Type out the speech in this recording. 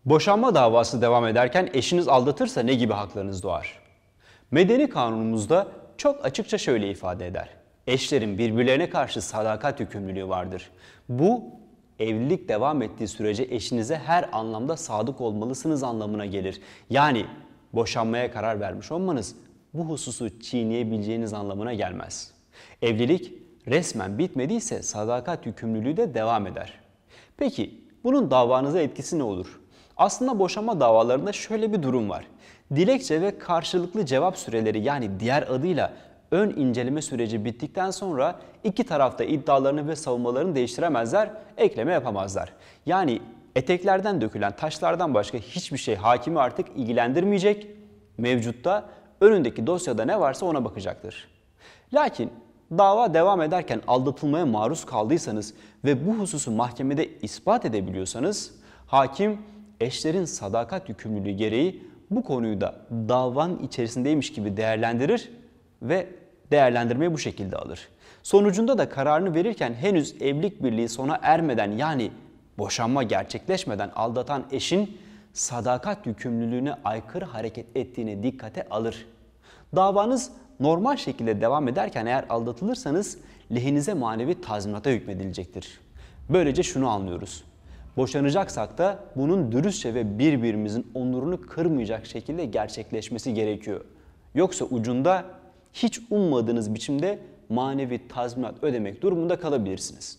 Boşanma davası devam ederken eşiniz aldatırsa ne gibi haklarınız doğar? Medeni kanunumuzda çok açıkça şöyle ifade eder. Eşlerin birbirlerine karşı sadakat yükümlülüğü vardır. Bu, evlilik devam ettiği sürece eşinize her anlamda sadık olmalısınız anlamına gelir. Yani boşanmaya karar vermiş olmanız bu hususu çiğneyebileceğiniz anlamına gelmez. Evlilik resmen bitmediyse sadakat yükümlülüğü de devam eder. Peki bunun davanıza etkisi ne olur? Aslında boşanma davalarında şöyle bir durum var. Dilekçe ve karşılıklı cevap süreleri, yani diğer adıyla ön inceleme süreci bittikten sonra iki tarafta iddialarını ve savunmalarını değiştiremezler, ekleme yapamazlar. Yani eteklerden dökülen taşlardan başka hiçbir şey hakimi artık ilgilendirmeyecek, mevcutta önündeki dosyada ne varsa ona bakacaktır. Lakin dava devam ederken aldatılmaya maruz kaldıysanız ve bu hususu mahkemede ispat edebiliyorsanız, hakim eşlerin sadakat yükümlülüğü gereği bu konuyu da davanın içerisindeymiş gibi değerlendirir ve değerlendirmeyi bu şekilde alır. Sonucunda da kararını verirken henüz evlilik birliği sona ermeden, yani boşanma gerçekleşmeden aldatan eşin sadakat yükümlülüğüne aykırı hareket ettiğini dikkate alır. Davanız normal şekilde devam ederken eğer aldatılırsanız lehinize manevi tazminata hükmedilecektir. Böylece şunu anlıyoruz. Boşanacaksak da bunun dürüstçe ve birbirimizin onurunu kırmayacak şekilde gerçekleşmesi gerekiyor. Yoksa ucunda hiç ummadığınız biçimde manevi tazminat ödemek durumunda kalabilirsiniz.